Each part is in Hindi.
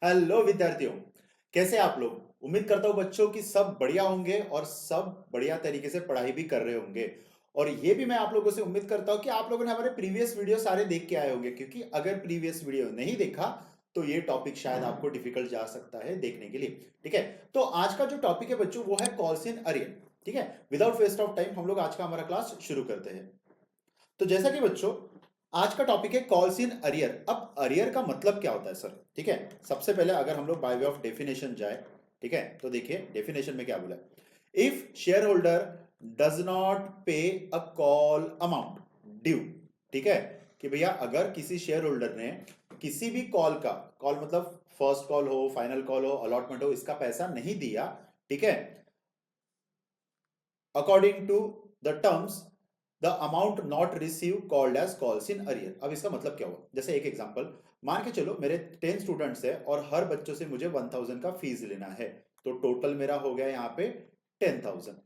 हेलो विद्यार्थियों, कैसे आप लोग। उम्मीद करता हूँ बच्चों की सब बढ़िया होंगे और सब बढ़िया तरीके से पढ़ाई भी कर रहे होंगे। और ये भी मैं आप लोगों से उम्मीद करता हूँ कि आप लोगों ने हमारे प्रीवियस वीडियो सारे देख के आए होंगे, क्योंकि अगर प्रीवियस वीडियो नहीं देखा तो ये टॉपिक शायद आपको डिफिकल्ट जा सकता है देखने के लिए। ठीक है, तो आज का जो टॉपिक है बच्चों वो है कॉल्स इन अरियर। ठीक है, विदाउट वेस्ट ऑफ टाइम हम लोग आज का हमारा क्लास शुरू करते हैं। तो जैसा कि बच्चों आज का टॉपिक है कॉल्स इन अरियर। अब अरियर का मतलब क्या होता है सर। ठीक है, सबसे पहले अगर हम लोग बाय वे ऑफ डेफिनेशन जाए, ठीक है, तो देखिए डेफिनेशन में क्या बोला है। If share holder does not पे अ कॉल अमाउंट ड्यू। ठीक है, कि भैया अगर किसी शेयर होल्डर ने किसी भी कॉल का, कॉल मतलब फर्स्ट कॉल हो, फाइनल कॉल हो, अलॉटमेंट हो, इसका पैसा नहीं दिया, ठीक है, according to the terms, the amount not receive called as calls in arrear. अब इसका मतलब क्या हुआ, जैसे एक एग्जांपल मान के चलो मेरे 10 स्टूडेंट्स है और हर बच्चों से मुझे 1000 का फीस लेना है, तो टोटल मेरा हो गया यहाँ पे 10,000।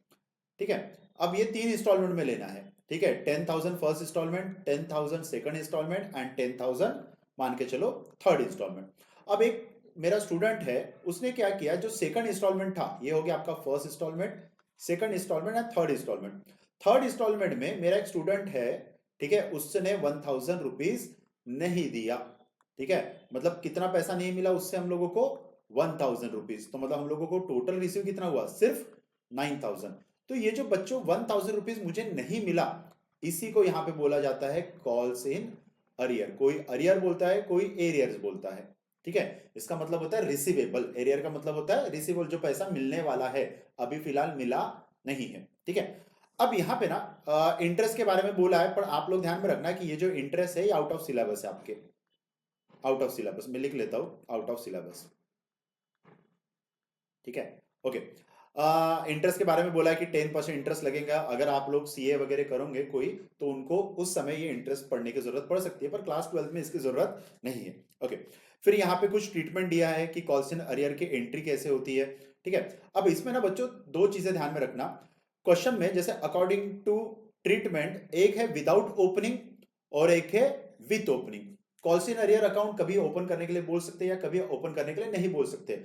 ठीक है, अब ये 3 इंस्टॉलमेंट में लेना है। ठीक है, 10,000 first instalment, 10,000 second instalment and 10,000 मान के चलो थर्ड इंस्टॉलमेंट। अब एक मेरा स्टूडेंट है, उसने क्या किया, जो सेकंड इंस्टॉलमेंट था ये हो गया आपका first instalment, second instalment and third instalment. Third instalment में मेरा एक स्टूडेंट है, ठीक है, उसने 1000 रुपीज नहीं दिया। ठीक है, मतलब कितना पैसा नहीं मिला उससे हम लोगों को, 1000 रुपीज। तो मतलब हम लोगों को टोटल रिसीव कितना हुआ, सिर्फ 9000। तो ये जो बच्चों 1000 रुपीज मुझे नहीं मिला, इसी को यहां पे बोला जाता है कॉल्स इन अरियर। कोई अरियर बोलता है, कोई एरियर्स बोलता है। ठीक है, इसका मतलब होता है रिसीवेबल, एरियर का मतलब होता है रिसीवेबल, जो पैसा मिलने वाला है, अभी फिलहाल मिला नहीं है। ठीक है, अब यहाँ पे ना इंटरेस्ट के बारे में बोला है, पर आप लोग ध्यान में रखना कि ये जो इंटरेस्ट है ये आउट ऑफ सिलेबस है आपके, आउट ऑफ सिलेबस मैं लिख लेता हूं, आउट ऑफ सिलेबस। ठीक है, ओके। इंटरेस्ट के बारे में बोला है कि 10% इंटरेस्ट लगेगा। अगर आप लोग सीए वगैरह करोगे कोई, तो उनको उस समय ये इंटरेस्ट पढ़ने की जरूरत पड़ सकती है, पर क्लास 12 में इसकी जरूरत नहीं है। ओके, फिर यहाँ पे कुछ ट्रीटमेंट दिया है कि कॉल्स इन अरियर की एंट्री कैसे होती है। ठीक है, अब इसमें ना बच्चों दो चीजें ध्यान में रखना क्वेश्चन में, जैसे अकॉर्डिंग टू ट्रीटमेंट, एक है विदाउट ओपनिंग और एक है with opening. Calls in arrear account कभी ओपन करने के लिए बोल सकते हैं या कभी ओपन करने के लिए नहीं बोल सकते।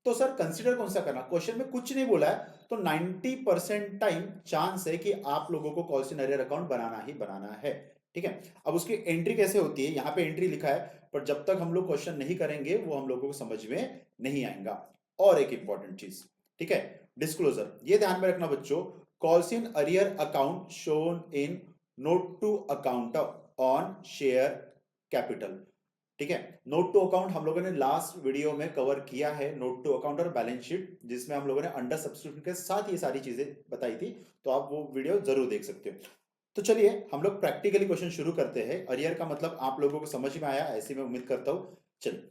तो सर कंसीडर कौन सा करना, क्वेश्चन में कुछ नहीं बोला है, तो 90% टाइम चांस है कि आप लोगों को कॉल सिनेरियर अकाउंट बनाना ही बनाना है। ठीक है, अब उसकी एंट्री कैसे होती है, यहाँ पे एंट्री लिखा है, पर जब तक हम लोग क्वेश्चन नहीं करेंगे वो हम लोगों को समझ में नहीं आएगा। और एक इंपॉर्टेंट चीज, ठीक है, डिस्क्लोजर, ये ध्यान में रखना बच्चों। Calls in arrear account shown in note to account on share capital. ठीक है, नोट टू अकाउंट हम लोगों ने लास्ट वीडियो में कवर किया है, नोट टू अकाउंट और बैलेंस शीट, जिसमें हम लोगों ने अंडर सब्सक्रिप्शन के साथ ये सारी चीजें बताई थी, तो आप वो वीडियो जरूर देख सकते हो। तो चलिए हम लोग प्रैक्टिकली क्वेश्चन शुरू करते हैं। अरियर का मतलब आप लोगों को समझ में आया ऐसी मैं उम्मीद करता हूं। चलिए,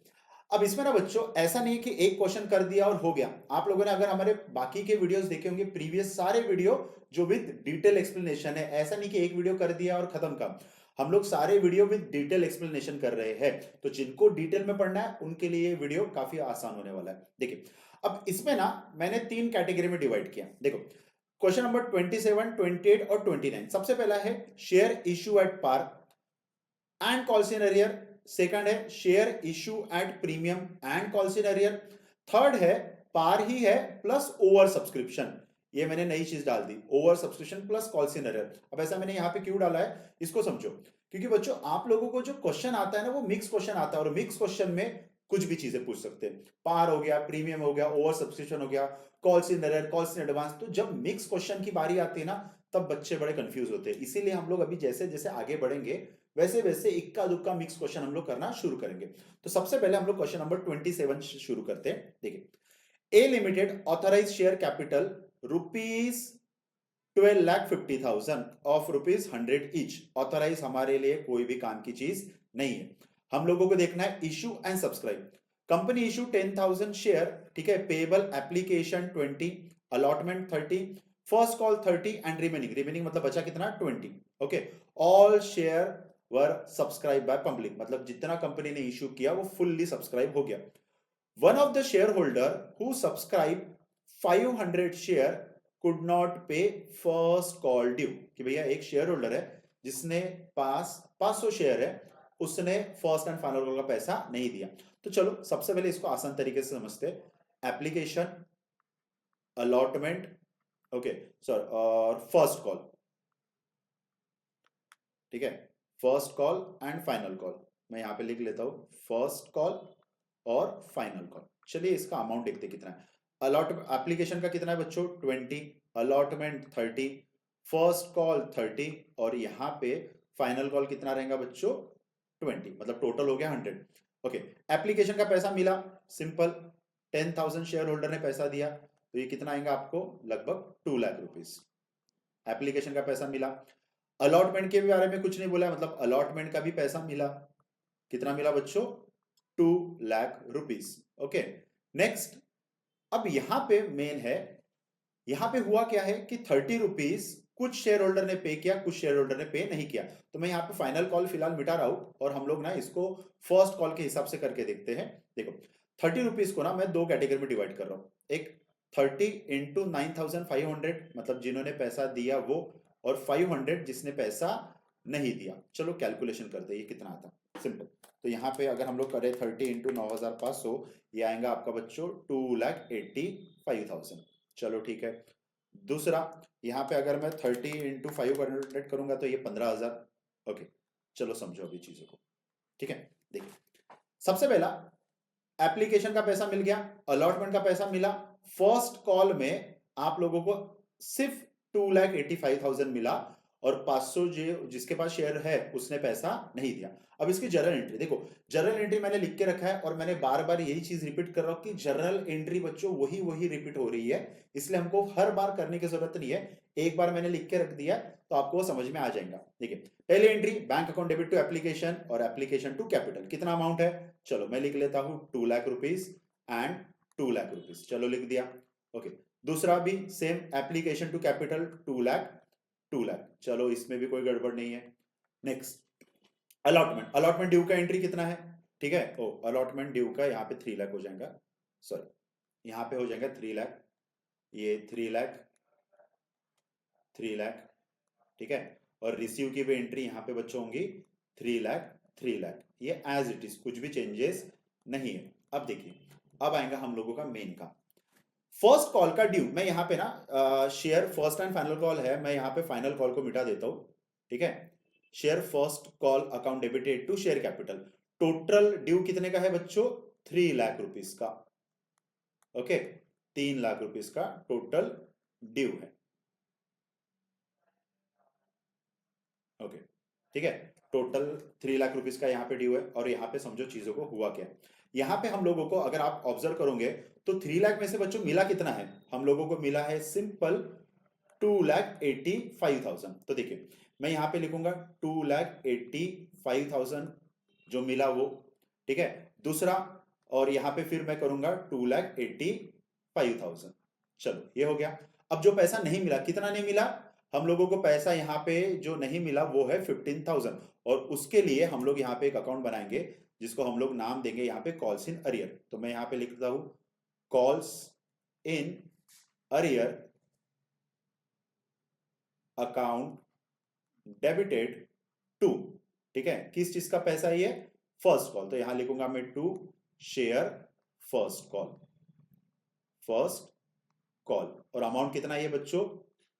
अब इसमें ना बच्चों ऐसा नहीं कि एक क्वेश्चन कर दिया और हो गया। आप लोगों ने अगर हमारे बाकी के वीडियोस देखे होंगे, प्रीवियस सारे वीडियो जो विद डिटेल एक्सप्लेनेशन है, ऐसा नहीं कि एक वीडियो कर दिया और खत्म का। हम लोग सारे वीडियो विद डिटेल एक्सप्लेनेशन कर रहे हैं, तो जिनको डिटेल में पढ़ना है उनके लिए ये वीडियो काफी आसान होने वाला है। देखिए, अब इसमें ना मैंने 3 कैटेगरी में डिवाइड किया। देखो, क्वेश्चन नंबर 27, 28 और 29। सबसे पहला है share issue at par and calls in arrear. Second है share issue at premium and calls in arrear. Third है पार ही है प्लस ओवर सब्सक्रिप्शन। ये मैंने नई चीज डाल दी, over subscription plus calls in arrear. अब ऐसा मैंने यहां पे क्यों डाला है इसको समझो, क्योंकि बच्चों आप लोगों को जो क्वेश्चन आता है ना वो मिक्स क्वेश्चन आता है, और मिक्स क्वेश्चन में कुछ भी चीजें पूछ सकते हैं। पार हो गया, प्रीमियम हो गया, ओवर सब्सक्रिप्शन हो गया, calls in arrear, calls in advance. तो जब मिक्स क्वेश्चन की बारी आती है ना, तब बच्चे बड़े कंफ्यूज होते हैं। इसीलिए हम लोग अभी जैसे जैसे आगे बढ़ेंगे वैसे वैसे इक्का दुक्का मिक्स क्वेश्चन हम लोग करना शुरू करेंगे। तो सबसे पहले हम लोग क्वेश्चन नंबर 27 शुरू करते हैं। देखिए, A limited authorise share capital rupees 12,50,000 of rupees 100 each. Authorise हमारे लिए कोई भी काम की चीज नहीं है, हम लोगों को देखना है issue and subscribe. Company issue 10,000 share, ठीक है, payable application 20, allotment 30, first call 30 and remaining, remaining मतलब बचा कितना 20। Okay, all share were subscribe by public, मतलब जितना कंपनी ने इशू किया वो फुल्ली सब्सक्राइब हो गया। One of the share holder who subscribe 500 share could not pay first call due. कि भैया एक शेयर होल्डर है जिसने पास 500 शेयर है, उसने फर्स्ट एंड फाइनल कॉल का पैसा नहीं दिया। तो चलो सबसे पहले इसको आसान तरीके से समझते हैं। एप्लीकेशन, अलॉटमेंट, ओके सर, और फर्स्ट कॉल, ठीक है, first call and final call. मैं यहां पे लिख लेता हूं फर्स्ट कॉल और फाइनल कॉल। चलिए इसका अमाउंट देखते कितना है। अलॉट एप्लीकेशन का कितना है बच्चों 20, अलॉटमेंट 30, फर्स्ट कॉल 30 और यहाँ पे फाइनल कॉल कितना रहेगा बच्चों 20, मतलब टोटल हो गया 100। ओके, एप्लीकेशन का पैसा मिला, सिंपल, 10,000 शेयर होल्डर ने पैसा दिया, तो ये कितना आएगा आपको लगभग 2 लाख रुपीस एप्लीकेशन का पैसा मिला। अलॉटमेंट के बारे में कुछ नहीं बोला, मतलब अलॉटमेंट का भी पैसा मिला, कितना मिला बच्चों 2 लाख रुपीस। ओके, नेक्स्ट, अब यहां पे मेन है, यहां पे हुआ क्या है कि 30 रुपीज कुछ शेयर होल्डर ने पे किया, कुछ शेयर होल्डर ने पे नहीं किया। तो मैं यहाँ पे फाइनल कॉल फिलहाल मिटा रहा हूं और हम लोग ना इसको फर्स्ट कॉल के हिसाब से करके देखते हैं। देखो 30 रुपीज को ना मैं दो कैटेगरी में डिवाइड कर रहा हूं, एक 30 इंटू 9,500, मतलब जिन्होंने पैसा दिया वो, और 500 जिसने पैसा नहीं दिया। चलो कैलकुलेशन करते हैं ये कितना आता है, सिंपल। तो यहाँ पे अगर हम लोग करें 30 इंटू 9,500, ये आएगा आपका बच्चों 2,85,000। चलो ठीक है। दूसरा, यहाँ पे अगर मैं 30 इंटू 500 करूंगा तो ये 15,000। ओके, चलो समझो अभी चीजों को, ठीक है। देखिए सबसे पहला एप्लीकेशन का पैसा मिल गया, अलॉटमेंट का पैसा मिला, फर्स्ट कॉल में आप लोगों को सिर्फ 2,85,000 मिला और 500 जो जिसके पास शेयर है उसने पैसा नहीं दिया। अब इसकी जर्नल एंट्री देखो, जर्नल एंट्री मैंने लिख के रखा है और मैंने बार बार यही चीज रिपीट कर रहा हूं कि जर्नल एंट्री बच्चों वही वही रिपीट हो रही है, इसलिए हमको हर बार करने की जरूरत नहीं है। एक बार मैंने लिख के रख दिया तो आपको समझ में आ जाएगा। देखिए पहली entry, bank account debit to application और एप्लीकेशन टू कैपिटल, कितना अमाउंट है, चलो मैं लिख लेता हूं 2 lakh rupees and 2 lakh rupees, चलो लिख दिया। ओके, दूसरा भी same, application to capital 2 lakh, 2 lakh, चलो इसमें भी कोई गड़बड़ नहीं है। नेक्स्ट, अलॉटमेंट, अलॉटमेंट ड्यू का एंट्री कितना है, ठीक है, ओ अलॉटमेंट ड्यू का यहाँ पे 3 लाख हो जाएगा, सॉरी यहाँ पे हो जाएगा 3 लाख, ये 3 लाख, 3 लाख, ठीक है, और रिसीव की भी एंट्री यहाँ पे बच्चों होंगी 3 लाख, 3 लाख, ये एज इट इज, कुछ भी चेंजेस नहीं है। अब देखिए, अब आएगा हम लोगों का मेन काम, फर्स्ट कॉल का ड्यू। मैं यहाँ पे ना share first and final call है, मैं यहाँ पे फाइनल कॉल को मिटा देता हूँ, ठीक है। Share first call account debited to share capital, total due कितने का है बच्चों 3 लाख रुपीस का। ओके, 3 लाख रुपीस का टोटल ड्यू है। ओके, ठीक है, टोटल 3 लाख रुपीस का यहाँ पे ड्यू है। और यहाँ पे समझो चीजों को हुआ क्या, यहाँ पे हम लोगों को अगर आप ऑब्जर्व करोगे तो 3 लाख में से बच्चों मिला कितना है, हम लोगों को मिला है सिंपल 2,85,000। तो देखिए मैं यहाँ पे लिखूंगा 2,85,000 जो मिला वो, ठीक है। दूसरा, और यहाँ पे फिर मैं करूंगा 2,85,000, चलो ये हो गया। अब जो पैसा नहीं मिला, कितना नहीं मिला, हम लोगों को पैसा यहाँ पे जो नहीं मिला वो है 15,000, और उसके लिए हम लोग यहाँ पे एक अकाउंट बनाएंगे जिसको हम लोग नाम देंगे यहाँ पे कॉल्स इन अरियर। तो मैं यहाँ पे लिखता हूं calls in arrear account debited to, ठीक है, किस चीज का पैसा है ये, फर्स्ट कॉल। तो यहां लिखूंगा मैं to share first call, first call, और अमाउंट कितना है ये बच्चों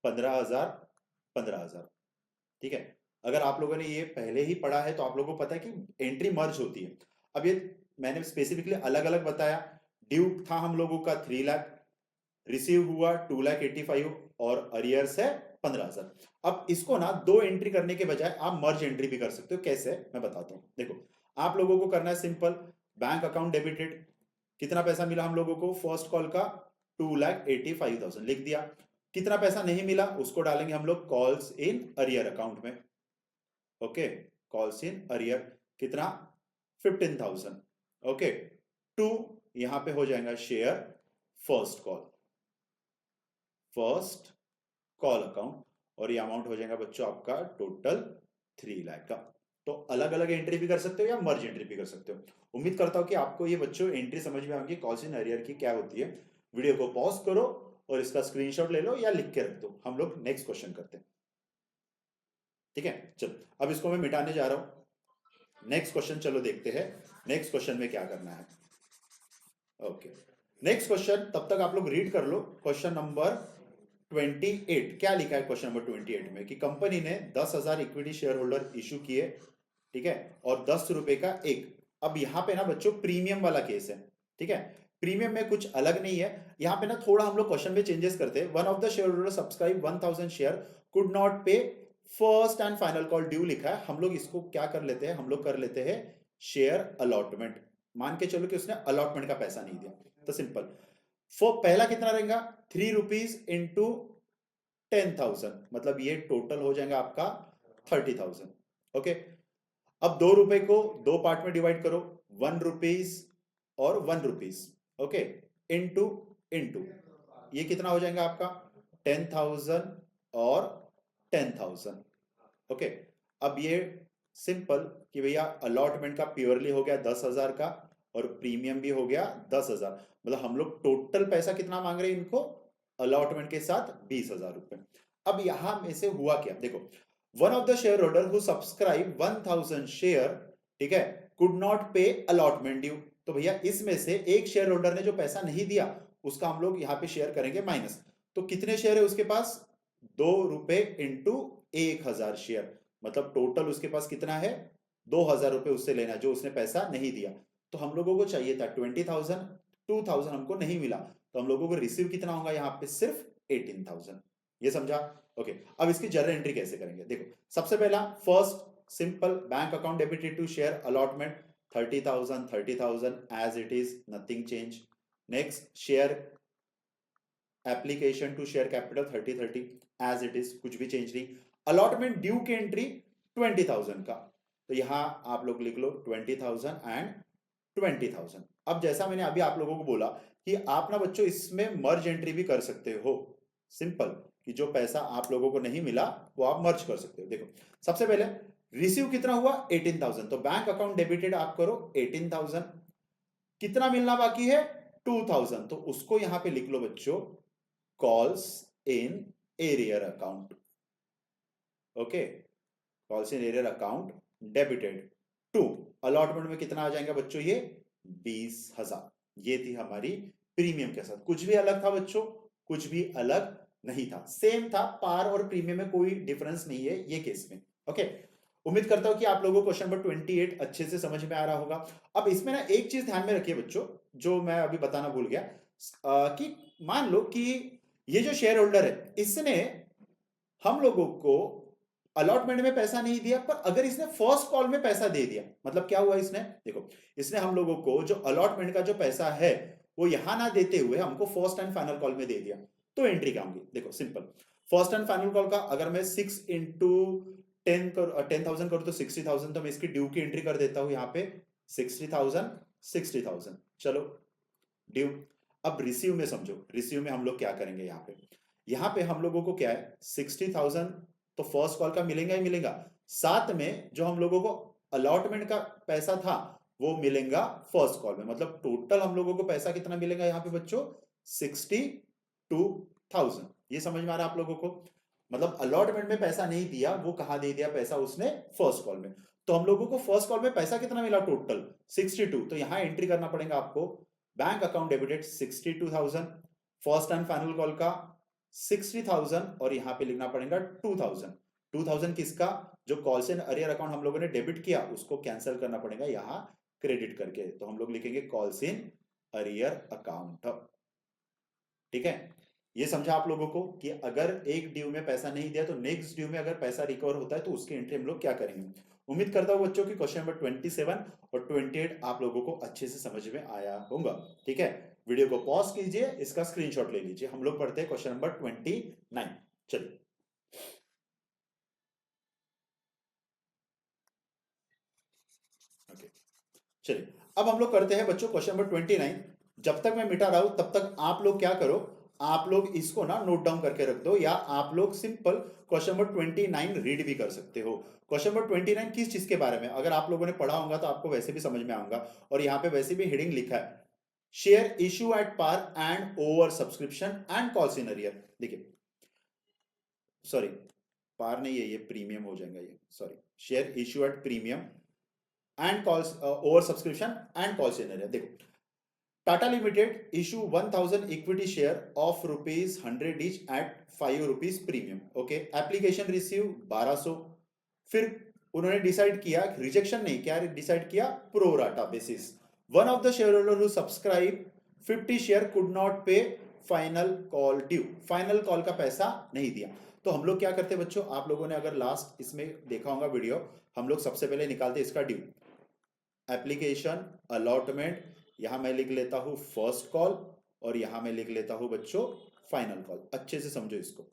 15,000, 15,000, ठीक है। अगर आप लोगों ने ये पहले ही पढ़ा है तो आप लोगों को पता है कि एंट्री मर्ज होती है। अब ये मैंने स्पेसिफिकली अलग अलग बताया, ड्यू था हम लोगों का 3 लाख, रिसीव हुआ 2,85,000 और अरियर्स है 15,000। अब इसको ना दो एंट्री करने के बजाय आप मर्ज एंट्री भी कर सकते हो, कैसे मैं बताता हूं। देखो आप लोगों को करना है सिंपल, बैंक अकाउंट डेबिटेड, कितना पैसा मिला हम लोगों को फर्स्ट कॉल का 2,85,000 लिख दिया, कितना पैसा नहीं मिला उसको डालेंगे हम लोग कॉल्स इन अरियर अकाउंट में। ओके, कॉल्स इन अरियर कितना 15,000। ओके, टू यहां पे हो जाएगा share first call, first call account, और ये अमाउंट हो जाएगा बच्चों आपका टोटल 3 लाख का। तो अलग अलग एंट्री भी कर सकते हो या मर्ज एंट्री भी कर सकते हो। उम्मीद करता हूं कि आपको ये बच्चों एंट्री समझ में आएगी कॉल्स इन अरियर की क्या होती है। वीडियो को पॉज करो और इसका स्क्रीनशॉट ले लो या लिख के रख दो, हम लोग नेक्स्ट क्वेश्चन करते हैं, ठीक है। चलो अब इसको मैं मिटाने जा रहा हूं, नेक्स्ट क्वेश्चन चलो देखते हैं नेक्स्ट क्वेश्चन में क्या करना है। ओके, नेक्स्ट क्वेश्चन तब तक आप लोग रीड कर लो। क्वेश्चन नंबर 28 क्या लिखा है क्वेश्चन नंबर 28 में कि कंपनी ने 10,000 इक्विटी शेयर होल्डर इशू किए, ठीक है, और 10 रुपए का एक। अब यहाँ पे ना बच्चों प्रीमियम वाला केस है, ठीक है। प्रीमियम में कुछ अलग नहीं है, यहाँ पे ना थोड़ा हम लोग क्वेश्चन में चेंजेस करते हैं। One of the share holder subscribe 1000 share could not pay first and final call due लिखा है। हम लोग इसको क्या कर लेते हैं, हम लोग कर लेते हैं शेयर अलॉटमेंट। मान के चलो कि उसने अलॉटमेंट का पैसा नहीं दिया, तो सिंपल पहला कितना रहेगा 3 रुपीज इंटू 10,000, मतलब ये टोटल हो जाएगा आपका 30,000। ओके, अब 2 रुपए को दो पार्ट में डिवाइड करो, 1 रुपीज और 1 रुपीज, ओके, इंटू इंटू ये कितना हो जाएगा आपका 10,000 और 10,000। ओके, अब ये सिंपल कि भैया अलॉटमेंट का प्योरली हो गया 10,000 का और प्रीमियम भी हो गया 10,000, मतलब हम लोग टोटल पैसा कितना मांग रहे हैं इनको अलॉटमेंट के साथ 20,000 रुपए। अब यहां में से हुआ क्या देखो, one of the share holder who subscribe 1000 share, ठीक है, कुड नॉट पे अलॉटमेंट ड्यू। तो भैया इसमें से एक शेयर होल्डर ने जो पैसा नहीं दिया उसका हम लोग यहाँ पे शेयर करेंगे माइनस। तो कितने शेयर है उसके पास 2 रुपए इंटू 1,000 शेयर, मतलब टोटल उसके पास कितना है 2,000 रुपए उससे लेना जो उसने पैसा नहीं दिया। तो हम लोगों को चाहिए था 20,000, 2,000 हमको नहीं मिला, तो हम लोगों को रिसीव कितना होगा यहाँ पे सिर्फ 18,000। ये समझा? ओके, अब इसकी जर्नल एंट्री कैसे करेंगे देखो, सबसे पहला first simple bank account debited to share allotment 30,000 30,000 as it is, nothing change. Next share application to share capital 30,30 as it is, कुछ भी चेंज नहीं। अलॉटमेंट ड्यू की एंट्री 20,000 का, तो यहां आप लोग लिख लो 20,000 एंड 20,000। अब जैसा मैंने अभी आप लोगों को बोला कि आप ना बच्चों इसमें मर्ज एंट्री भी कर सकते हो, सिंपल कि जो पैसा आप लोगों को नहीं मिला वो आप मर्ज कर सकते हो। देखो सबसे पहले रिसीव कितना हुआ 18,000, तो बैंक अकाउंट डेबिटेड आप करो 18,000, कितना मिलना बाकी है 2,000, तो उसको यहां पे लिख लो बच्चों calls in arrear account. Okay, calls in arrear account debited to allotment में कितना आ जाएगा बच्चों ये 20,000। ये थी हमारी प्रीमियम के साथ, कुछ भी अलग था बच्चों, कुछ भी अलग नहीं था, सेम था, पार और प्रीमियम में कोई डिफरेंस नहीं है ये केस में। ओके, उम्मीद करता हूं कि आप लोगों को क्वेश्चन नंबर 28 अच्छे से समझ में आ रहा होगा। अब इसमें ना एक चीज ध्यान में रखिए बच्चों, जो मैं अभी बताना भूल गया, कि मान लो कि ये जो शेयर होल्डर है इसने हम लोगों को अलॉटमेंट में पैसा नहीं दिया, पर अगर इसने फर्स्ट कॉल में पैसा दे दिया, मतलब क्या हुआ इसने देखो, इसने हम लोगों को जो अलॉटमेंट का जो पैसा है वो यहां ना देते हुए हमको फर्स्ट एंड फाइनल कॉल में दे दिया, तो एंट्री क्या होगी देखो simple, first and final call का अगर मैं 6 इंटू 10,000 करूं तो 60,000, तो मैं इसकी ड्यू की एंट्री कर देता हूं यहाँ पे 60,000 60,000, चलो ड्यू। अब रिसीव में समझो, रिसीव में हम लोग क्या करेंगे यहाँ पे हम लोगों को क्या है 60,000 तो फर्स्ट कॉल का मिलेगा ही मिलेगा, साथ में जो हम लोगों को अलॉटमेंट का पैसा था वो मिलेगा फर्स्ट कॉल में, मतलब टोटल हम लोगों को पैसा कितना मिलेगा यहाँ पे बच्चों 62,000। ये समझ में आ रहा है आप लोगों को, मतलब अलॉटमेंट में पैसा नहीं दिया, वो कहा दे दिया पैसा उसने फर्स्ट कॉल में, तो हम लोगों को फर्स्ट कॉल में पैसा कितना मिला टोटल 62, तो यहां एंट्री करना पड़ेगा आपको bank account debited 62,000, first and final call का 60,000 और यहां पे लिखना पड़ेगा 2,000। 2,000 किसका, जो कॉल्स एंड अरियर अकाउंट हम लोगों ने डेबिट किया उसको कैंसिल करना पड़ेगा यहां क्रेडिट करके, तो हम लोग लिखेंगे कॉल्स इन अरियर अकाउंट। ठीक है, ये समझा आप लोगों को कि अगर एक ड्यू में पैसा नहीं दिया तो नेक्स्ट ड्यू में अगर पैसा रिकवर होता है तो उसकी एंट्री हम लोग क्या करेंगे। उम्मीद करता हूं बच्चों की क्वेश्चन नंबर 27 और 28 आप लोगों को अच्छे से समझ में आया होगा। ठीक है, वीडियो को पॉज कीजिए, इसका स्क्रीनशॉट ले लीजिए, हम लोग पढ़ते हैं क्वेश्चन नंबर 29। चलिए ओके, चलिए अब हम लोग करते हैं बच्चों क्वेश्चन नंबर 29। जब तक मैं मिटा रहा हूं तब तक आप लोग क्या करो, आप लोग इसको ना नोट डाउन करके रख दो, या आप लोग सिंपल क्वेश्चन नंबर 29 रीड भी कर सकते हो। क्वेश्चन नंबर 29 किस चीज के बारे में, अगर आप लोगों ने पढ़ा होगा तो आपको वैसे भी समझ में आऊंगा, और यहाँ पे वैसे भी हेडिंग लिखा है share issue at par and over subscription and calls in arrear. देखिए सॉरी, पार नहीं है ये, प्रीमियम हो जाएगा ये, sorry, share issue at premium and calls over subscription and call scenario. देखो, Tata limited issue 1000 equity share of ₹100 each at ₹5 premium. Okay, application receive 1200। फिर उन्होंने डिसाइड किया, रिजेक्शन नहीं, क्या डिसाइड किया, pro rata basis. One of the share holder who subscribe 50 share could not pay final call due. Final call का पैसा नहीं दिया। तो हम लोग क्या करते बच्चों, आप लोगों ने अगर लास्ट इसमें देखा होगा वीडियो, हम लोग सबसे पहले निकालते इसका ड्यू। एप्लीकेशन अलॉटमेंट, यहां मैं लिख लेता हूं फर्स्ट कॉल और यहां मैं लिख लेता हूं बच्चों फाइनल कॉल। अच्छे से समझो इसको।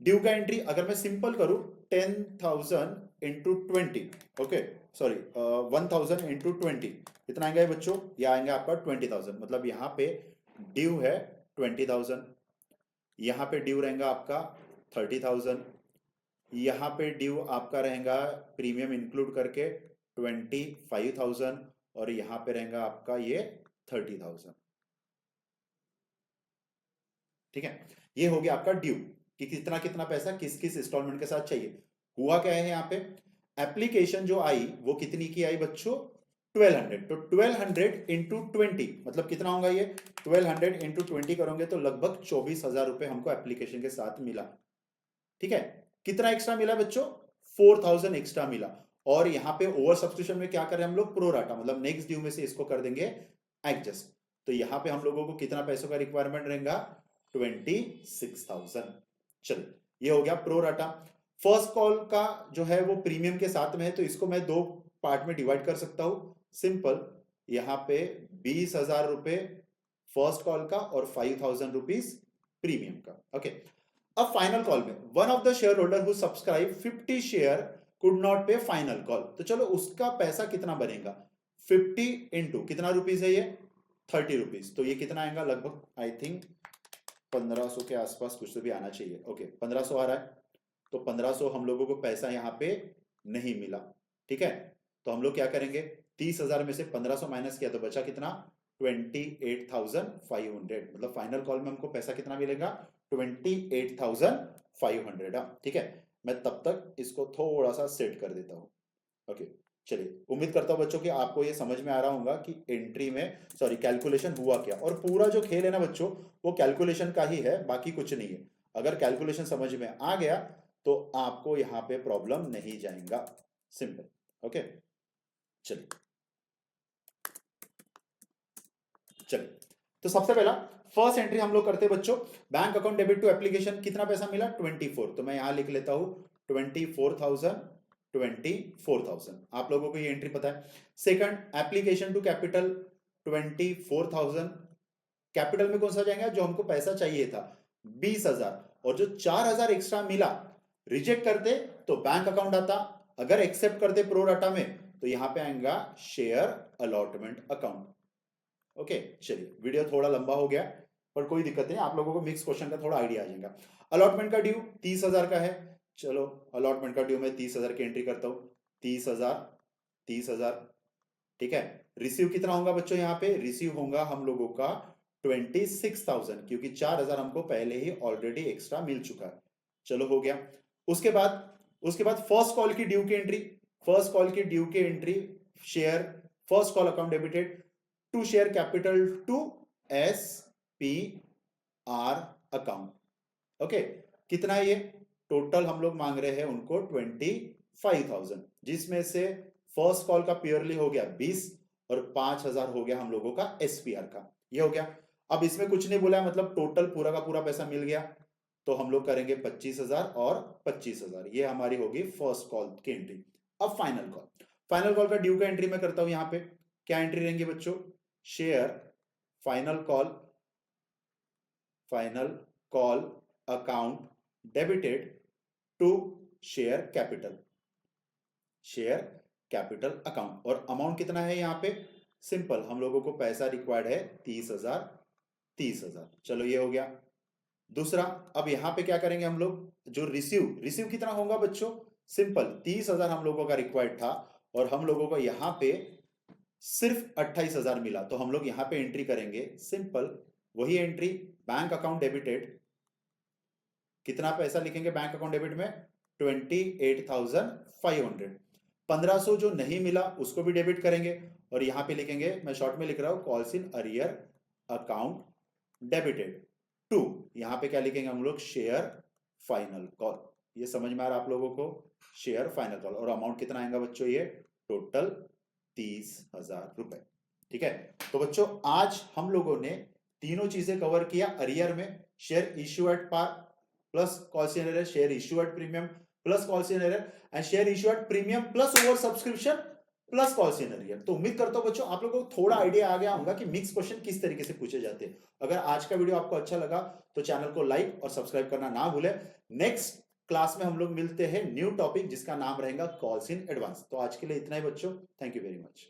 ड्यू का एंट्री अगर मैं सिंपल करूं 10,000 इंटू 20, ओके सॉरी 1,000 इंटू 20 कितना आएगा बच्चों, यह आएगा आपका 20,000। मतलब यहां पे ड्यू है 20,000, यहां पे ड्यू रहेगा आपका 30,000, यहां पे ड्यू आपका रहेगा प्रीमियम इंक्लूड करके 25,000 और यहां पे रहेगा आपका ये 30,000। ठीक है, ये हो गया आपका ड्यू कि कितना कितना पैसा किस किस इंस्टॉलमेंट के साथ चाहिए। हुआ क्या है यहाँ पे, एप्लीकेशन जो आई वो कितनी की आई बच्चों, 1200। तो 1200 इंटू 20 मतलब कितना होगा ये, 1200 इंटू 20 करोगे तो लगभग 24,000 रुपए हमको एप्लीकेशन के साथ मिला। ठीक है, कितना एक्स्ट्रा मिला बच्चों, 4,000 एक्स्ट्रा मिला। और यहाँ पे ओवर सब्सक्रिप्शन में क्या करें हम लोग, प्रोराटा मतलब नेक्स्ट ड्यू में से इसको कर देंगे एडजस्ट। तो यहाँ पे हम लोगों को कितना पैसों का रिक्वायरमेंट रहेगा, 26,000। चलो, ये हो गया प्रोराटा। फर्स्ट कॉल का जो है वो प्रीमियम के साथ में है, तो इसको मैं दो पार्ट में डिवाइड कर सकता हूं सिंपल। यहाँ पे 20,000 रुपए फर्स्ट कॉल का और 5,000 रुपीज प्रीमियम का। ओके, अब फाइनल कॉल में one of the share holder who subscribe 50 share could not pay final call. तो चलो उसका पैसा कितना बनेगा, 50 इंटू कितना रुपीज है ये, 30 रुपीज। तो ये कितना आएगा, लगभग आई थिंक 1500 के आसपास कुछ तो भी आना चाहिए। ओके, 1500 आ रहा है। तो 1500 हम लोगों को पैसा यहाँ पे नहीं मिला। ठीक है, तो हम लोग क्या करेंगे, 30,000 में से 1500 माइनस किया तो बचा कितना, 28,500। मतलब फाइनल कॉल में हमको पैसा कितना मिलेगा, 28,500। ठीक है, मैं तब तक इसको थोड़ा सा सेट कर देता हूं। ओके, चलिए, उम्मीद करता हूं बच्चों कि आपको ये समझ में आ रहा होगा कि एंट्री में सॉरी कैलकुलेशन हुआ क्या। और पूरा जो खेल है ना बच्चों, वो कैलकुलेशन का ही है, बाकी कुछ नहीं है। अगर कैलकुलेशन समझ में आ गया तो आपको यहां पे प्रॉब्लम नहीं जाएगा, सिंपल। ओके, चलिए चलिए, तो सबसे पहला फर्स्ट एंट्री हम लोग करते हैं बच्चों, bank account debit to application. कितना पैसा मिला, 24। तो मैं यहां लिख लेता हूं 24,000, 24,000। आप लोगों को ये एंट्री पता है। Second, application to capital 24,000। Capital में कौन सा जाएगा, जो हमको पैसा चाहिए था 20,000, और जो 4,000 एक्स्ट्रा मिला रिजेक्ट करते तो बैंक अकाउंट आता, अगर एक्सेप्ट करते प्रोराटा में तो यहां पे आएगा शेयर अलॉटमेंट अकाउंट। ओके, चलिए, वीडियो थोड़ा लंबा हो गया पर कोई दिक्कत नहीं, आप लोगों को मिक्स क्वेश्चन का थोड़ा आइडिया आ जाएगा। अलॉटमेंट का ड्यू 30,000 का है। चलो, अलॉटमेंट का ड्यू मैं 30,000 की एंट्री करता हूं, 30,000, 30,000। ठीक है, रिसीव कितना होगा बच्चों, यहाँ पे रिसीव होगा हम लोगों का 26,000, क्योंकि 4,000 हमको पहले ही ऑलरेडी एक्स्ट्रा मिल चुका है। चलो, हो गया। उसके बाद फर्स्ट कॉल की ड्यू की एंट्री, फर्स्ट कॉल की ड्यू की entry, share first call account debited to share capital to SPR account. Okay, कितना है ये, टोटल हम लोग मांग रहे हैं उनको 25,000, जिसमें से फर्स्ट कॉल का प्योरली हो गया 20 और 5,000 हो गया हम लोगों का SPR का। ये हो गया। अब इसमें कुछ नहीं बोला है, मतलब टोटल पूरा का पूरा पैसा मिल गया। तो हम लोग करेंगे 25,000 और 25,000, ये हमारी होगी फर्स्ट कॉल की एंट्री। अब फाइनल कॉल, फाइनल कॉल का ड्यू का एंट्री मैं करता हूं। यहां पे क्या एंट्री रहेंगे बच्चों, share final call account debited to share capital account. और अमाउंट कितना है यहाँ पे, सिंपल, हम लोगों को पैसा रिक्वायर्ड है 30,000। चलो, ये हो गया। दूसरा, अब यहां पे क्या करेंगे हम लोग, जो रिसीव कितना होगा बच्चों, सिंपल 30,000 हम लोगों का रिक्वायर्ड था और हम लोगों को यहां पे सिर्फ 28,000 मिला। तो हम लोग यहां पे एंट्री करेंगे सिंपल, वही एंट्री, बैंक अकाउंट डेबिटेड, कितना पैसा लिखेंगे बैंक अकाउंट डेबिट में, 28,500। 1500 जो नहीं मिला उसको भी डेबिट करेंगे, और यहां पे लिखेंगे, मैं शॉर्ट में लिख रहा हूं, calls in arrear account debited to, यहां पे क्या लिखेंगे हम लोग, शेयर फाइनल कॉल। ये समझ में आ रहा है आप लोगों को, शेयर फाइनल कॉल। और अमाउंट कितना आएगा बच्चों, ये टोटल 30,000 रुपए। ठीक है, तो बच्चों आज हम लोगों ने तीनों चीजें कवर किया। अरियर में share issue at par plus calls in arrear, share issue at premium plus calls in arrear, and share issue at premium plus over subscription plus calls in arrear. तो उम्मीद करता हूं बच्चों आप लोगों को थोड़ा आइडिया आ गया होगा कि मिक्स क्वेश्चन किस तरीके से पूछे जाते हैं। अगर आज का वीडियो आपको अच्छा लगा तो चैनल को लाइक और सब्सक्राइब करना ना भूलें। नेक्स्ट क्लास में हम लोग मिलते हैं न्यू टॉपिक जिसका नाम रहेगा कॉल्स इन एडवांस। तो आज के लिए इतना ही बच्चों, थैंक यू वेरी मच।